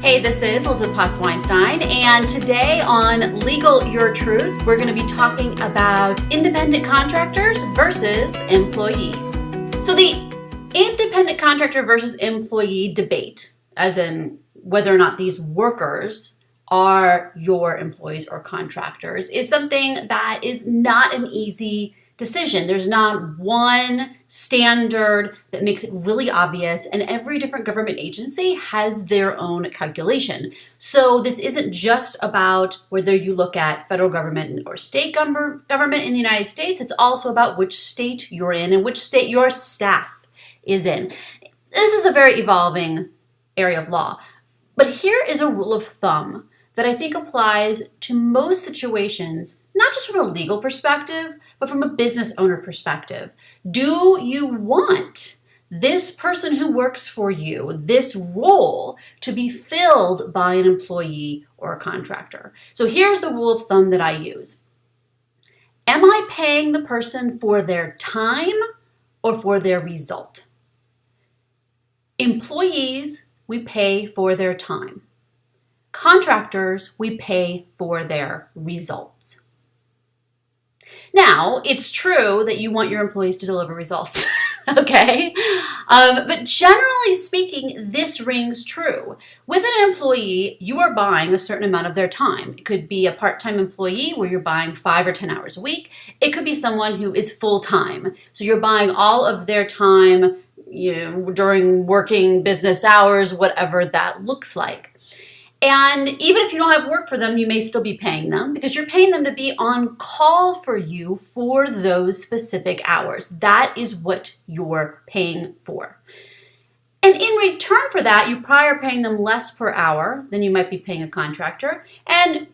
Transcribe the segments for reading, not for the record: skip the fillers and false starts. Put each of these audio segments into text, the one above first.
Hey, this is Elizabeth Potts-Weinstein, and today on Legal Your Truth, we're going to be talking about independent contractors versus employees. So the independent contractor versus employee debate, as in whether or not these workers are your employees or contractors, is something that is not an easy decision. There's not one standard that makes it really obvious, and every different government agency has their own calculation. So this isn't just about whether you look at federal government or state government in the United States. It's also about which state you're in and which state your staff is in. This is a very evolving area of law. But here is a rule of thumb that I think applies to most situations, not just from a legal perspective, but from a business owner perspective. Do you want this person who works for you, this role, to be filled by an employee or a contractor? So here's the rule of thumb that I use. Am I paying the person for their time or for their result? Employees, we pay for their time. Contractors, we pay for their results. Now, it's true that you want your employees to deliver results, okay? But generally speaking, this rings true. With an employee, you are buying a certain amount of their time. It could be a part-time employee where you're buying 5 or 10 hours a week. It could be someone who is full-time. So you're buying all of their time, during working business hours, whatever that looks like. And even if you don't have work for them, you may still be paying them because you're paying them to be on call for you for those specific hours. That is what you're paying for. And in return for that, you probably are paying them less per hour than you might be paying a contractor. And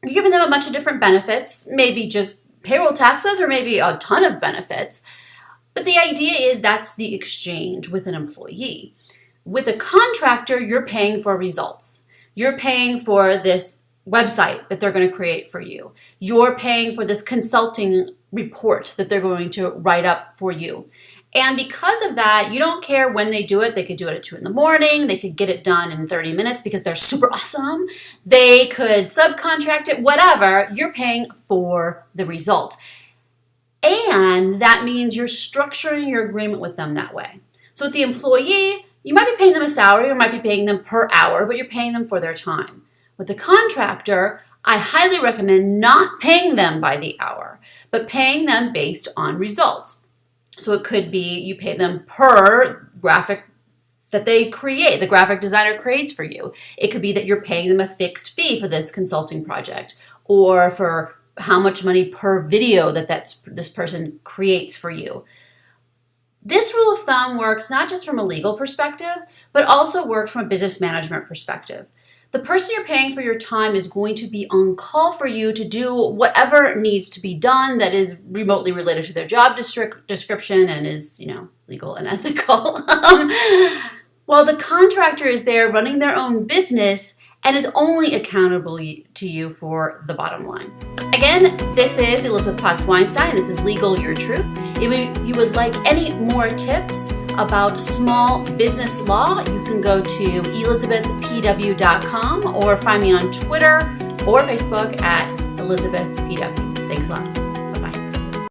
you're giving them a bunch of different benefits, maybe just payroll taxes or maybe a ton of benefits. But the idea is that's the exchange with an employee. With a contractor, you're paying for results. You're paying for this website that they're going to create for you. You're paying for this consulting report that they're going to write up for you. And because of that, you don't care when they do it. They could do it at 2 a.m. They could get it done in 30 minutes because they're super awesome. They could subcontract it, whatever. You're paying for the result. And that means you're structuring your agreement with them that way. So with the employee, you might be paying them a salary or might be paying them per hour, but you're paying them for their time. With the contractor, I highly recommend not paying them by the hour, but paying them based on results. So it could be you pay them per graphic that they create, the graphic designer creates for you. It could be that you're paying them a fixed fee for this consulting project or for how much money per video that this person creates for you. This rule of thumb works not just from a legal perspective, but also works from a business management perspective. The person you're paying for your time is going to be on call for you to do whatever needs to be done that is remotely related to their job description and is, legal and ethical. While the contractor is there running their own business and is only accountable to you for the bottom line. Again, this is Elizabeth Potts-Weinstein. This is Legal Your Truth. If you would like any more tips about small business law, you can go to elizabethpw.com or find me on Twitter or Facebook at ElizabethPW. Thanks a lot.